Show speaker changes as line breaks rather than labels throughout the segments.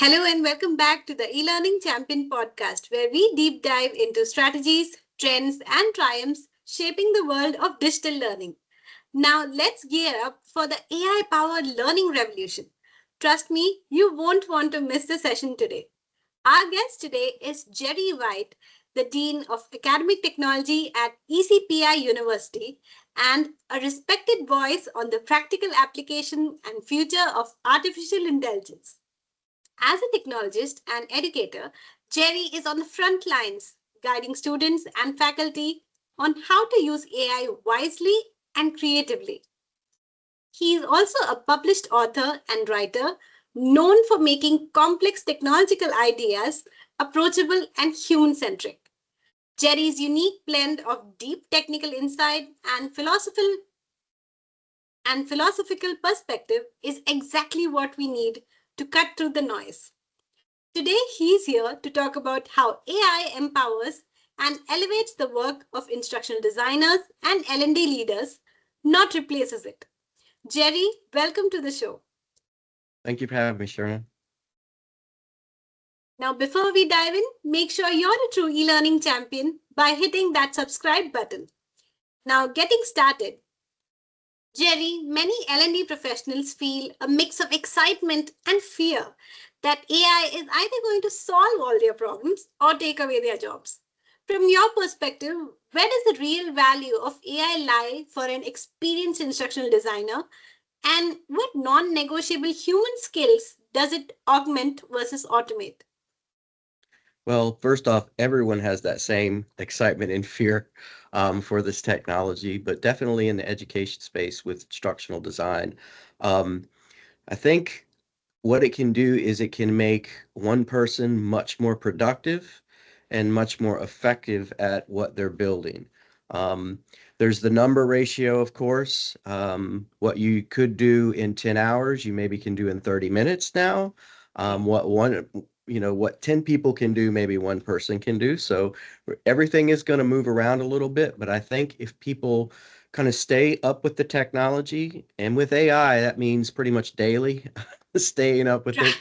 Hello and welcome back to the eLearning Champion podcast, where we deep dive into strategies, trends, and triumphs shaping the world of digital learning. Now, let's gear up for the AI powered learning revolution. Trust me, you won't want to miss the session today. Our guest today is Gerry White, the Dean of Academic Technology at ECPI University and a respected voice on the practical application and future of artificial intelligence. As a technologist and educator, Gerry is on the front lines, guiding students and faculty on how to use AI wisely and creatively. He is also a published author and writer known for making complex technological ideas approachable and human centric. Gerry's unique blend of deep technical insight and philosophical perspective is exactly what we need to cut through the noise. Today, he's here to talk about how AI empowers and elevates the work of instructional designers and L&D leaders, not replaces it. Gerry, welcome to the show.
Thank you for having me, Sherna.
Now, before we dive in, make sure you're a true e-learning champion by hitting that subscribe button. Now, getting started. Gerry, many L&D professionals feel a mix of excitement and fear that AI is either going to solve all their problems or take away their jobs. From your perspective, where does the real value of AI lie for an experienced instructional designer? And what non-negotiable human skills does it augment versus automate?
Well, first off, everyone has that same excitement and fear for this technology, but definitely in the education space with instructional design. I think what it can do is it can make one person much more productive and much more effective at what they're building. There's the number ratio, of course. What you could do in 10 hours, you maybe can do in 30 minutes now. What 10 people can do, maybe one person can do. So everything is going to move around a little bit, but I think if people kind of stay up with the technology, and with AI, that means pretty much daily staying up with it,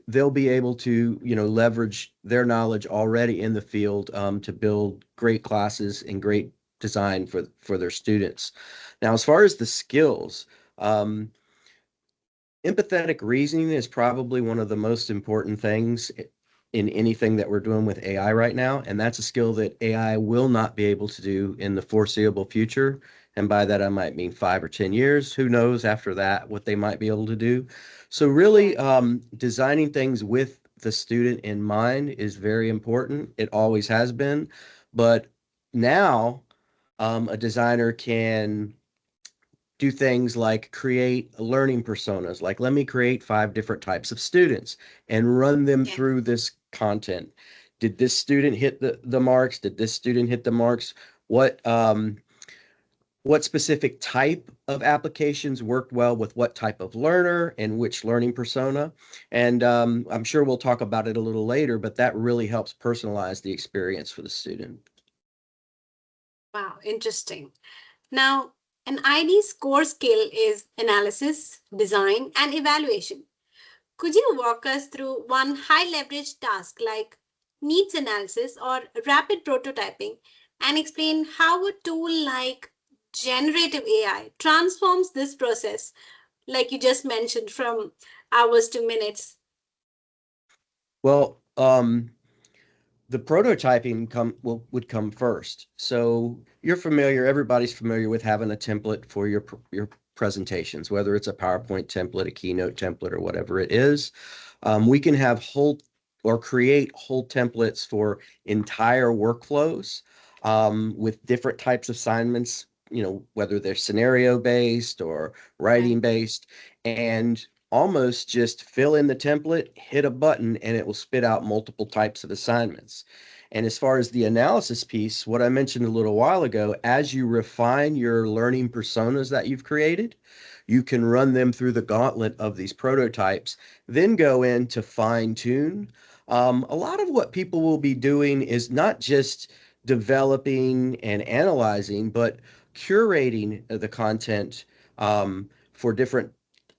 they'll be able to, leverage their knowledge already in the field to build great classes and great design for their students. Now, as far as the skills, empathetic reasoning is probably one of the most important things in anything that we're doing with AI right now. And that's a skill that AI will not be able to do in the foreseeable future. And by that, I might mean 5 or 10 years. Who knows after that what they might be able to do. So really designing things with the student in mind is very important. It always has been. But now a designer can do things like create learning personas, like let me create 5 different types of students and run them through this content. Did this student hit the marks? Did this student hit the marks? What specific type of applications worked well with what type of learner and which learning persona? And I'm sure we'll talk about it a little later, but that really helps personalize the experience for the student.
Wow, interesting. Now, an ID's core skill is analysis, design, and evaluation. Could you walk us through one high leverage task like needs analysis or rapid prototyping and explain how a tool like generative AI transforms this process, like you just mentioned, from hours to minutes?
Well, the prototyping would come first. So everybody's familiar with having a template for your presentations, whether it's a PowerPoint template, a Keynote template, or whatever it is. We can have create whole templates for entire workflows with different types of assignments, whether they're scenario based or writing based, and almost just fill in the template, hit a button, and it will spit out multiple types of assignments. And as far as the analysis piece, what I mentioned a little while ago, as you refine your learning personas that you've created, you can run them through the gauntlet of these prototypes, then go in to fine tune. A lot of what people will be doing is not just developing and analyzing, but curating the content for different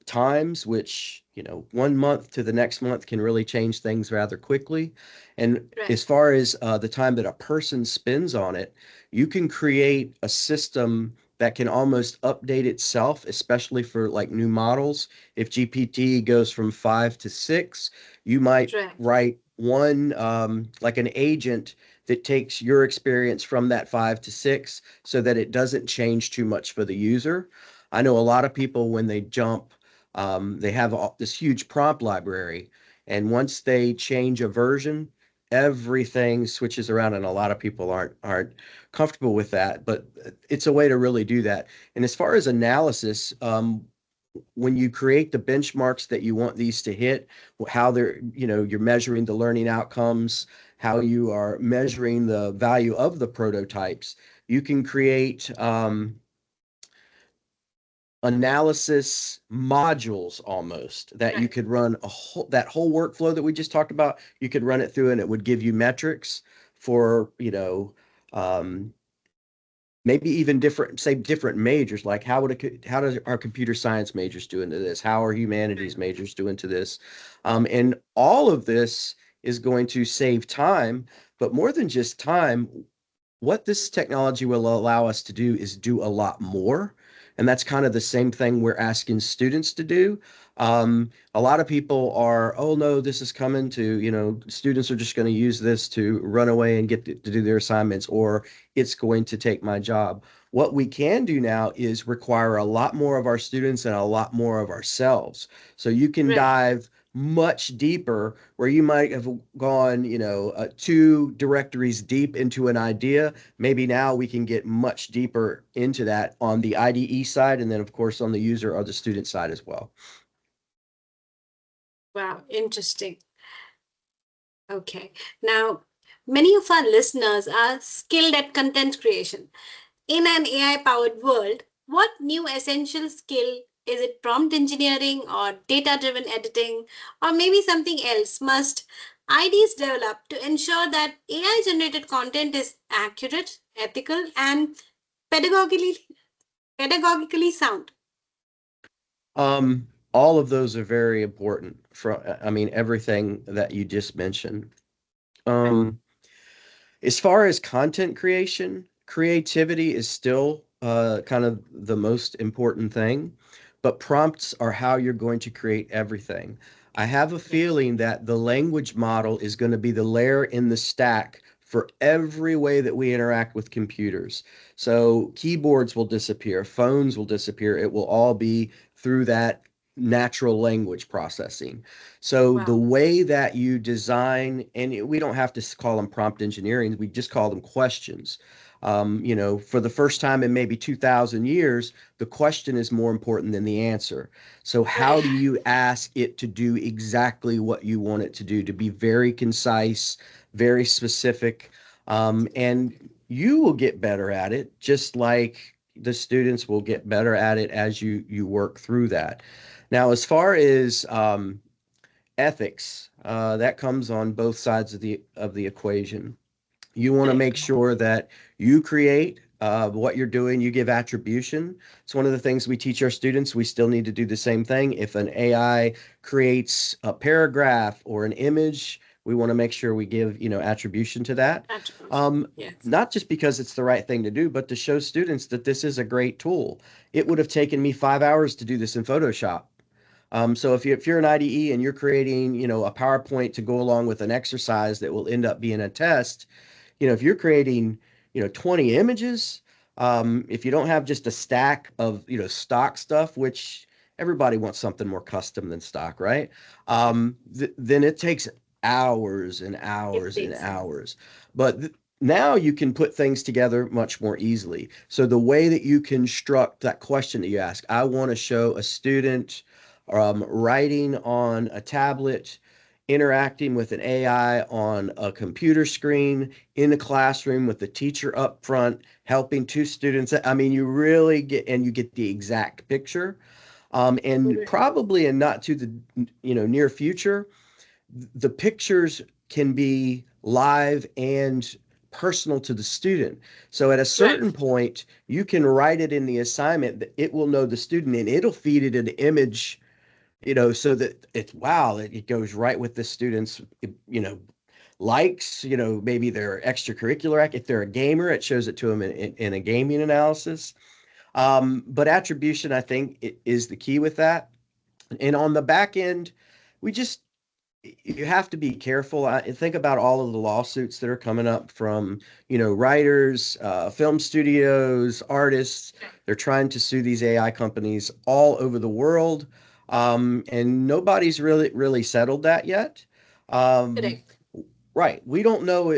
times, which, 1 month to the next month can really change things rather quickly. And
Right.
as far as the time that a person spends on it, you can create a system that can almost update itself, especially for like new models. If GPT goes from 5 to 6, you might
Right.
write one, like an agent that takes your experience from that 5 to 6 so that it doesn't change too much for the user. I know a lot of people when they jump, they have this huge prompt library, and once they change a version, everything switches around, and a lot of people aren't comfortable with that. But it's a way to really do that. And as far as analysis, when you create the benchmarks that you want these to hit, how they're, you're measuring the learning outcomes, how you are measuring the value of the prototypes, you can create analysis modules almost that you
Right.
could run that whole workflow that we just talked about. You could run it through and it would give you metrics for, um, maybe even different majors, like how does our computer science majors do into this, how are humanities majors doing to this, and all of this is going to save time. But more than just time, what this technology will allow us to do is do a lot more. And that's kind of the same thing we're asking students to do. A lot of people are, oh no, this is coming to, students are just going to use this to run away and get to do their assignments, or it's going to take my job. What we can do now is require a lot more of our students and a lot more of ourselves. So you can
Right.
dive much deeper where you might have gone, 2 directories deep into an idea. Maybe now we can get much deeper into that on the IDE side, and then of course on the user or the student side as well.
Wow. Interesting. Okay. Now, many of our listeners are skilled at content creation. In an AI powered world, what new essential skill, is it prompt engineering or data driven editing or maybe something else, must IDs develop to ensure that AI generated content is accurate, ethical, and pedagogically pedagogically sound?
All of those are very important I mean, everything that you just mentioned.
Right.
Um, As far as content creation, creativity is still kind of the most important thing, but prompts are how you're going to create everything. I have a
Yes.
feeling that the language model is going to be the layer in the stack for every way that we interact with computers. So keyboards will disappear, phones will disappear. It will all be through that natural language processing. So the
Wow.
way that you design, and we don't have to call them prompt engineering, we just call them questions. For the first time in maybe 2,000 years, the question is more important than the answer. So
Right.
how do you ask it to do exactly what you want it to do, to be very concise, very specific, and you will get better at it, just like the students will get better at it as you work through that. Now, as far as ethics, that comes on both sides of the equation. You want to
Right.
make sure that you create what you're doing, you give attribution. It's one of the things we teach our students. We still need to do the same thing. If an AI creates a paragraph or an image, we want to make sure we give, attribution to that.
Attribution.
Um,
Yes.
Not just because it's the right thing to do, but to show students that this is a great tool. It would have taken me 5 hours to do this in Photoshop. So if you're an IDE and you're creating, a PowerPoint to go along with an exercise that will end up being a test, if you're creating, 20 images, if you don't have just a stack of, stock stuff, which everybody wants something more custom than stock, right? Then it takes hours and
It
hours and
is.
hours. But now you can put things together much more easily. So the way that you construct that question that you ask, I want to show a student writing on a tablet, interacting with an AI on a computer screen in a classroom with the teacher up front helping 2 students. I mean, you get the exact picture. And
Right.
probably and not to the near future, the pictures can be live and personal to the student. So at a
Right.
certain point, you can write it in the assignment that it will know the student and it'll feed it an image so that it goes right with the students, likes, maybe their extracurricular if they're a gamer, it shows it to them in a gaming analysis. But attribution, I think, is the key with that. And on the back end, we just you have to be careful. I think about all of the lawsuits that are coming up from, writers, film studios, artists. They're trying to sue these AI companies all over the world. And nobody's really settled that yet. Um,
Correct.
right. We don't know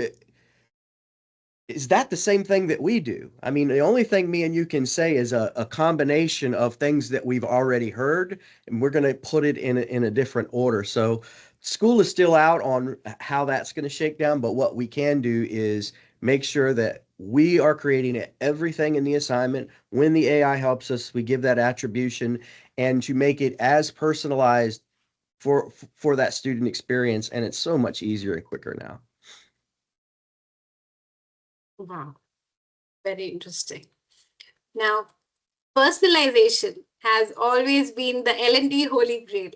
is that the same thing that we do? I mean, the only thing me and you can say is a combination of things that we've already heard, and we're going to put it in a different order. So school is still out on how that's going to shake down, but what we can do is make sure that we are creating everything in the assignment. When the AI helps us, we give that attribution and to make it as personalized for that student experience. And it's so much easier and quicker now.
Wow, very interesting. Now, personalization has always been the L&D holy grail.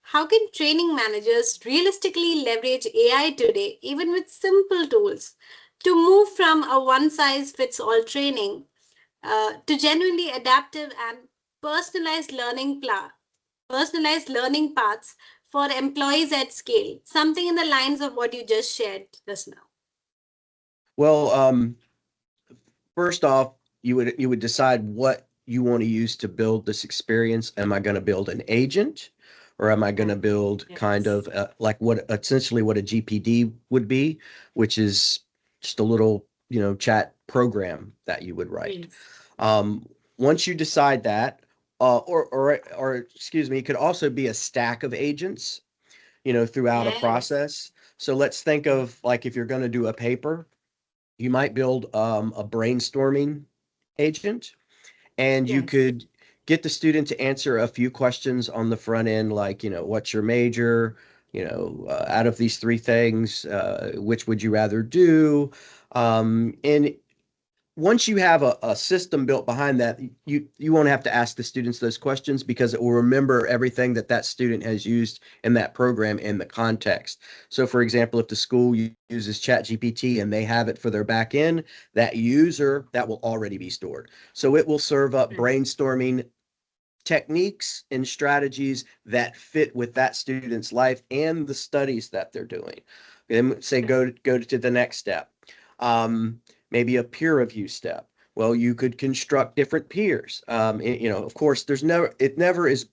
How can training managers realistically leverage AI today, even with simple tools, to move from a one size fits all training to genuinely adaptive and personalized personalized learning paths for employees at scale? Something in the lines of what you just shared just now.
Well, first off, you would decide what you want to use to build this experience. Am I going to build an agent, or am I going to build kind
Yes.
of like what essentially what a GPD would be, which is just a little chat program that you would write.
Yes.
Once you decide that, or excuse me, it could also be a stack of agents, throughout a
Yes.
process. So let's think of like if you're going to do a paper, you might build a brainstorming agent, and you
Yes.
could get the student to answer a few questions on the front end, like, what's your major? Out of these three things, which would you rather do? And once you have a system built behind that, you won't have to ask the students those questions because it will remember everything that student has used in that program in the context. So, for example, if the school uses ChatGPT and they have it for their back end, that user that will already be stored. So it will serve up brainstorming techniques and strategies that fit with that student's life and the studies that they're doing. And say go to the next step. Um, Maybe a peer review step. Well, you could construct different peers. Of course, it never is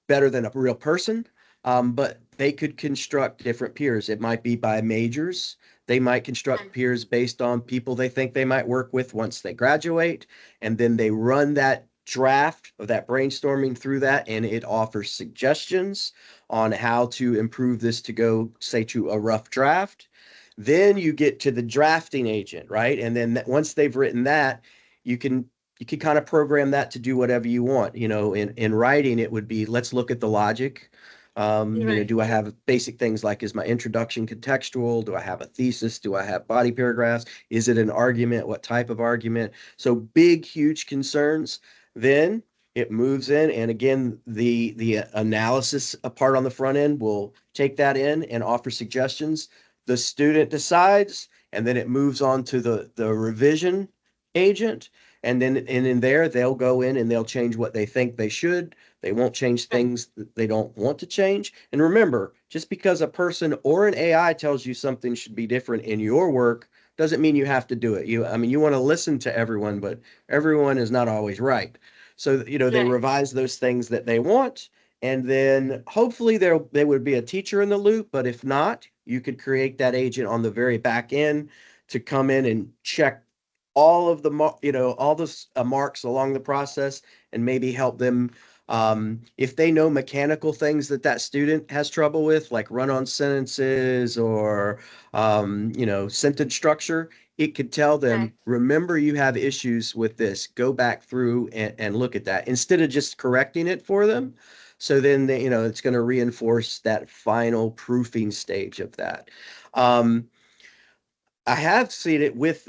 better than a real person, but they could construct different peers. It might be by majors. They might construct peers based on people they think they might work with once they graduate, and then they run that draft of that brainstorming through that, and it offers suggestions on how to improve this to go, say, to a rough draft. Then you get to the drafting agent, right? And then once they've written that, you can kind of program that to do whatever you want. In writing, it would be, let's look at the logic.
Right.
Do I have basic things like, is my introduction contextual? Do I have a thesis? Do I have body paragraphs? Is it an argument? What type of argument? So big, huge concerns. Then it moves in, and again, the analysis part on the front end will take that in and offer suggestions. The student decides, and then it moves on to the revision agent, and then in there they'll go in and they'll change what they think they should. They won't change things that they don't want to change. And remember, just because a person or an AI tells you something should be different in your work doesn't mean you have to do it. You want to listen to everyone, but everyone is not always right. So, they
Right.
revise those things that they want, and then hopefully there would be a teacher in the loop. But if not, you could create that agent on the very back end to come in and check all of the all the marks along the process, and maybe help them, if they know mechanical things that student has trouble with, like run-on sentences or sentence structure. It could tell them,
Right.
remember, you have issues with this, go back through and look at that, instead of just correcting it for them. So then it's going to reinforce that final proofing stage of that. um, I have seen it with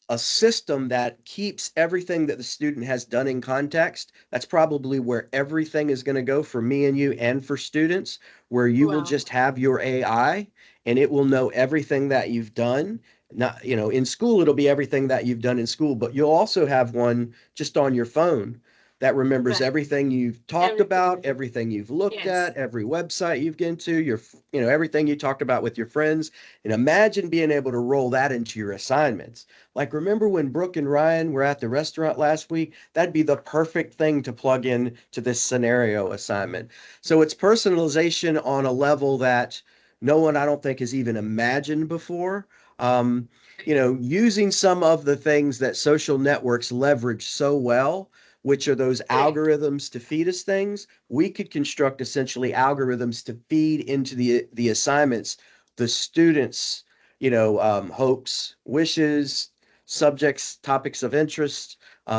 a system that keeps everything that the student has done in context. That's probably where everything is going to go for me and you and for students, where you will
Wow.
just have your AI and it will know everything that you've done. Not, in school, it'll be everything that you've done in school, but you'll also have one just on your phone that remembers
Right.
everything you've talked about,
Everything.
everything you've looked
Yes.
at, every website you've been to, everything you talked about with your friends. And imagine being able to roll that into your assignments. Like, remember when Brooke and Ryan were at the restaurant last week? That'd be the perfect thing to plug in to this scenario assignment. So it's personalization on a level that no one, I don't think, has even imagined before. Using some of the things that social networks leverage so well, which are those
Correct.
algorithms to feed us things, we could construct essentially algorithms to feed into the assignments, the students, hopes, wishes, subjects, topics of interest,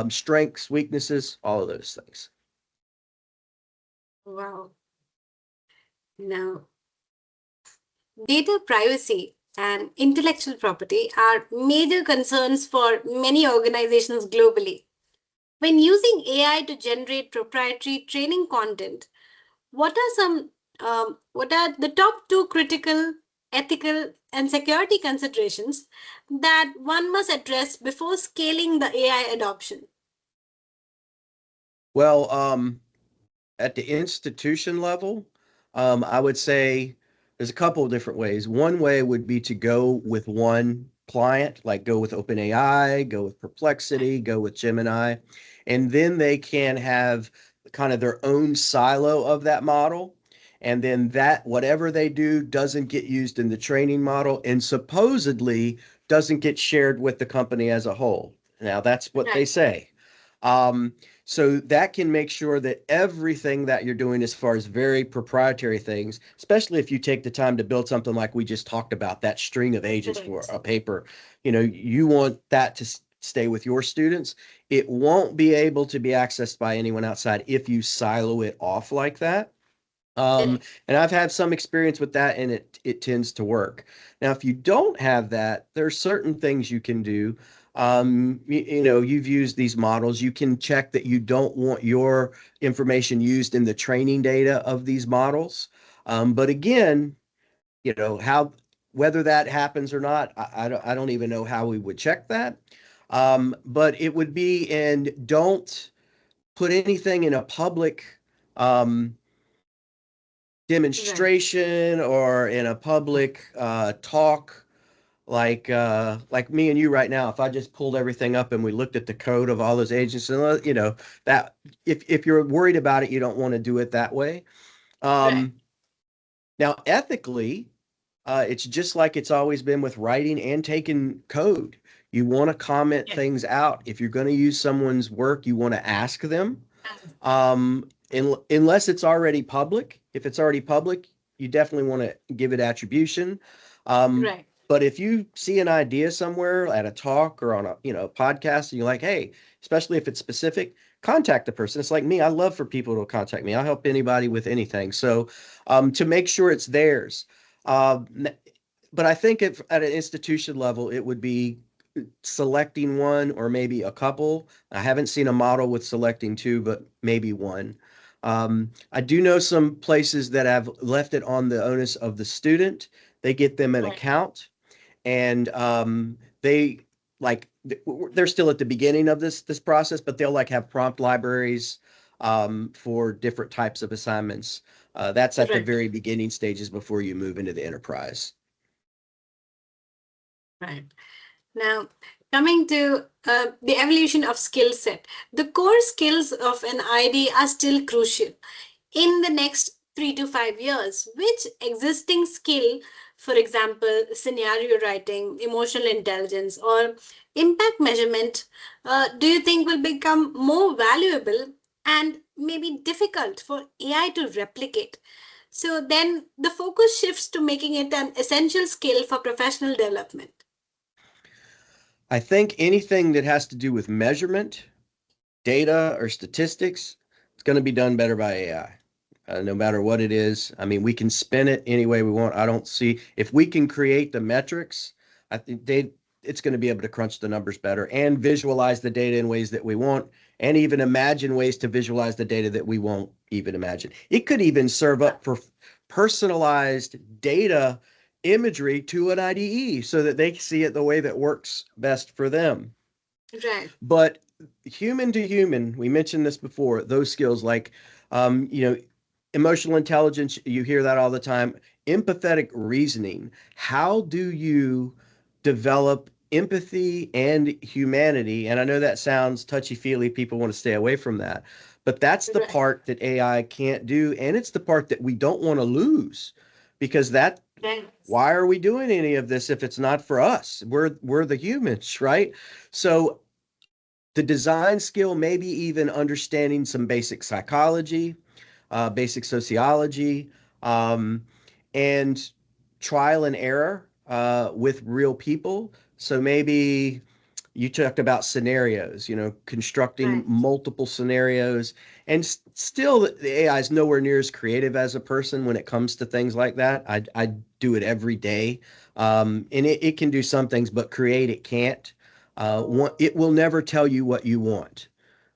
strengths, weaknesses, all of those things.
Wow. Now, data privacy and intellectual property are major concerns for many organizations globally. When using AI to generate proprietary training content, what are the top two critical, ethical, and security considerations that one must address before scaling the AI adoption?
Well, at the institution level, I would say there's a couple of different ways. One way would be to go with one client, like go with OpenAI, go with Perplexity, go with Gemini, and then they can have kind of their own silo of that model. And then that whatever they do doesn't get used in the training model and supposedly doesn't get shared with the company as a whole. Now, that's what they
Right.
say. Um, so that can make sure that everything that you're doing as far as very proprietary things, especially if you take the time to build something like we just talked about, that string of agents for
Correct.
a paper, you want that to stay with your students. It won't be able to be accessed by anyone outside if you silo it off like that. Um,
Correct.
and I've had some experience with that, and it tends to work. Now, if you don't have that, there are certain things you can do. You've used these models. You can check that you don't want your information used in the training data of these models. But again, how whether that happens or not, I don't even know how we would check that. But it would be, and don't put anything in a public
Right.
demonstration or in a public talk like me and you right now. If I just pulled everything up and we looked at the code of all those agents, and that if you're worried about it, you don't want to do it that way.
Right.
um Now, ethically, it's just like it's always been with writing and taking code. You want to comment
Yes.
things out. If you're going to use someone's work, you want to ask them, unless it's already public. If it's already public, you definitely want to give it attribution. Um,
Right.
but if you see an idea somewhere at a talk or on a podcast, and you're like, hey, especially if it's specific, contact the person. It's like me. I love for people to contact me. I'll help anybody with anything. So to make sure it's theirs. Um, but I think if at an institution level, it would be selecting one or maybe a couple. I haven't seen a model with selecting two, but maybe one. I do know some places that have left it on the onus of the student. They get them an
Right.
account, and they like they're still at the beginning of this process, but they'll like have prompt libraries for different types of assignments. That's at the
Right.
very beginning stages before you move into the enterprise.
Right. Now, coming to the evolution of skill set, the core skills of an ID are still crucial. In the next 3 to 5 years, which existing skill, for example, scenario writing, emotional intelligence, or impact measurement, do you think will become more valuable and maybe difficult for AI to replicate? So then the focus shifts to making it an essential skill for professional development.
I think anything that has to do with measurement, data, or statistics, it's going to be done better by AI. No matter what it is. I mean, we can spin it any way we want. I don't see if we can create the metrics. I think it's going to be able to crunch the numbers better and visualize the data in ways that we want, and even imagine ways to visualize the data that we won't even imagine. It could even serve up for personalized data imagery to an IDE so that they see it the way that works best for them.
Right.
But human to human, we mentioned this before, those skills like, emotional intelligence, you hear that all the time. Empathetic reasoning. How do you develop empathy and humanity? And I know that sounds touchy-feely. People want to stay away from that. But that's the
Right.
part that AI can't do. And it's the part that we don't want to lose because that,
Right.
why are we doing any of this if it's not for us? We're the humans, right? So the design skill, maybe even understanding some basic psychology, basic sociology, and trial and error with real people. So maybe you talked about scenarios, constructing
Right.
multiple scenarios, and still the AI is nowhere near as creative as a person when it comes to things like that. I do it every day, and it can do some things, but create it can't. It will never tell you what you want.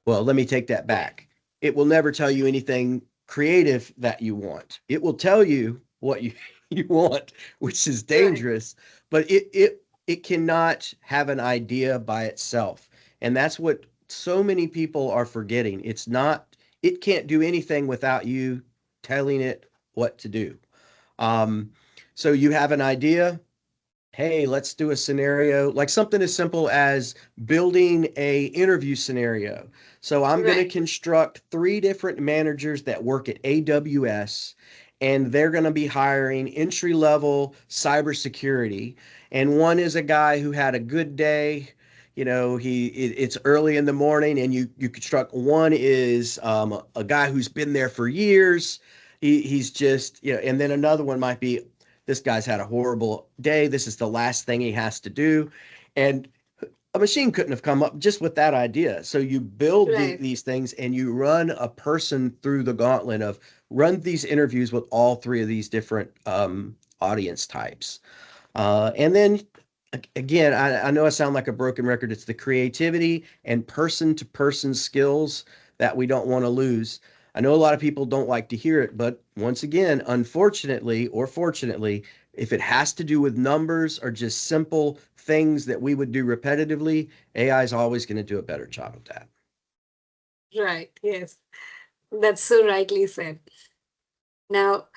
Well, let me take that
Right.
back. It will never tell you anything creative that you want. It will tell you what you, you want, which is
Right.
dangerous, but it cannot have an idea by itself. And that's what so many people are forgetting. It can't do anything without you telling it what to do. Um, so you have an idea, hey, let's do a scenario, like something as simple as building a interview scenario. So I'm going to
Right.
construct 3 different managers that work at AWS, and they're going to be hiring entry level cybersecurity. And one is a guy who had a good day. It's early in the morning, and you construct one is a guy who's been there for years. He's just, and then another one might be, this guy's had a horrible day. This is the last thing he has to do. And a machine couldn't have come up just with that idea. So you build
Right.
these things and you run a person through the gauntlet of run these interviews with all 3 of these different audience types. And then again, I know I sound like a broken record. It's the creativity and person to person skills that we don't want to lose. I know a lot of people don't like to hear it, but once again, unfortunately or fortunately, if it has to do with numbers or just simple things that we would do repetitively, AI is always going to do a better job of that.
Right. Yes. That's so rightly said. Now,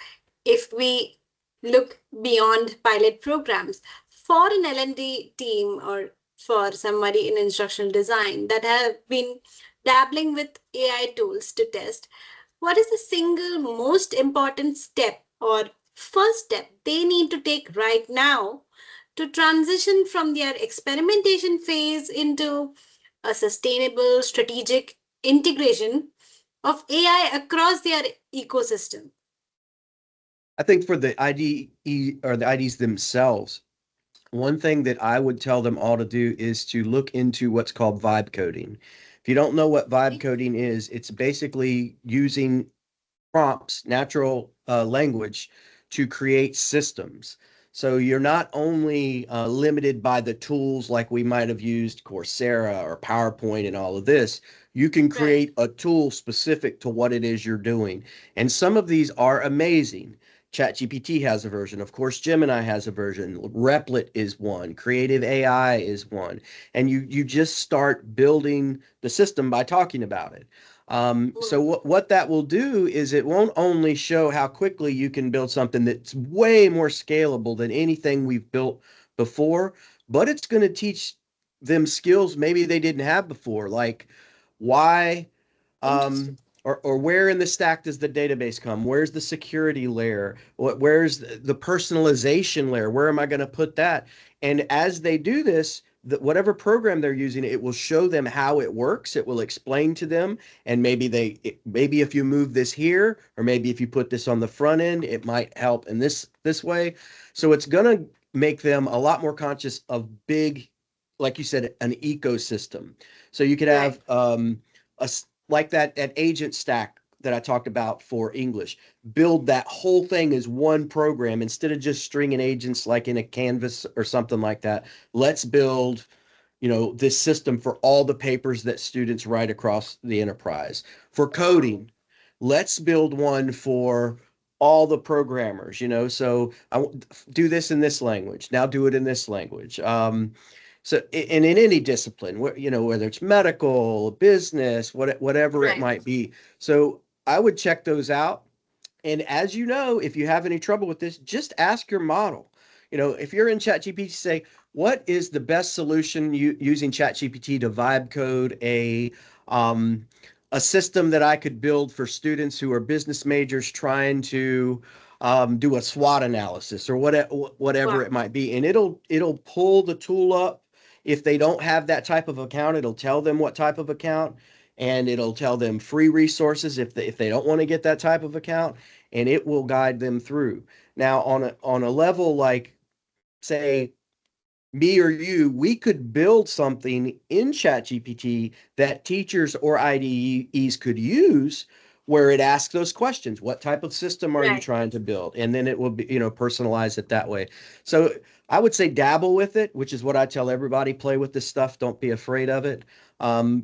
if we look beyond pilot programs for an L&D team or for somebody in instructional design that have been dabbling with AI tools to test, what is the single most important step or first step they need to take right now to transition from their experimentation phase into a sustainable strategic integration of AI across their ecosystem?
I think for the IDE or the IDs themselves, one thing that I would tell them all to do is to look into what's called vibe coding. If you don't know what vibe coding is, it's basically using prompts, natural language to create systems. So you're not only limited by the tools like we might have used Coursera or PowerPoint and all of this, you can
Right.
create a tool specific to what it is you're doing. And some of these are amazing. ChatGPT has a version. Of course, Gemini has a version. Replit is one. Creative AI is one. And you just start building the system by talking about it. So what that will do is it won't only show how quickly you can build something that's way more scalable than anything we've built before, but it's going to teach them skills maybe they didn't have before, like why
Interesting.
um, or where in the stack does the database come? Where's the security layer? Where's the personalization layer? Where am I going to put that? And as they do this, whatever program they're using, it will show them how it works. It will explain to them, and maybe if you move this here, or maybe if you put this on the front end, it might help in this way. So it's going to make them a lot more conscious of big, like you said, an ecosystem. So you could
Right.
have a like that agent stack that I talked about for English. Build that whole thing as one program instead of just stringing agents like in a Canvas or something like that. Let's build, this system for all the papers that students write across the enterprise. For coding, let's build one for all the programmers, so do this in this language. Now do it in this language. So, and in any discipline, whether it's medical, business, whatever it might be. So I would check those out. And as you know, if you have any trouble with this, just ask your model. If you're in ChatGPT, say, what is the best solution using ChatGPT to vibe code a system that I could build for students who are business majors trying to do a SWOT analysis or whatever it might be. And it'll pull the tool up. If they don't have that type of account, it'll tell them what type of account, and it'll tell them free resources if they don't want to get that type of account, and it will guide them through. Now, on a level like, say, me or you, we could build something in ChatGPT that teachers or IDEs could use where it asks those questions. What type of system are you trying to build? And then it will be, personalize it that way. So I would say dabble with it, which is what I tell everybody. Play with this stuff. Don't be afraid of it. And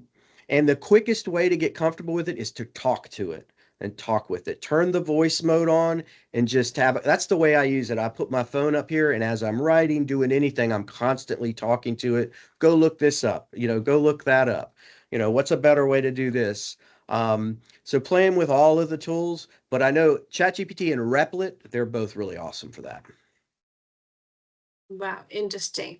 the quickest way to get comfortable with it is to talk to it and talk with it. Turn the voice mode on and just have it. That's the way I use it. I put my phone up here, and as I'm writing, doing anything, I'm constantly talking to it. Go look this up. Go look that up. What's a better way to do this? So playing with all of the tools, but I know ChatGPT and Replit, they're both really awesome for that.
Wow, interesting.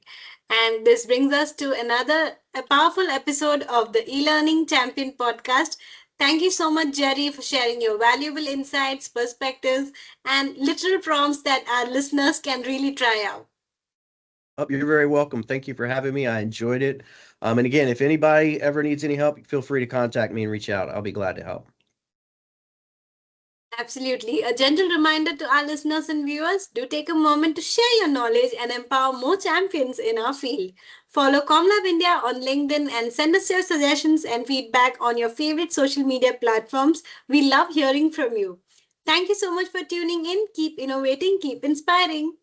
And this brings us to a powerful episode of the eLearning Champion podcast. Thank you so much, Gerry, for sharing your valuable insights, perspectives, and literal prompts that our listeners can really try out.
Oh, you're very welcome. Thank you for having me. I enjoyed it. And again, if anybody ever needs any help, feel free to contact me and reach out. I'll be glad to help.
Absolutely. A gentle reminder to our listeners and viewers, do take a moment to share your knowledge and empower more champions in our field. Follow CommLab India on LinkedIn and send us your suggestions and feedback on your favorite social media platforms. We love hearing from you. Thank you so much for tuning in. Keep innovating, keep inspiring.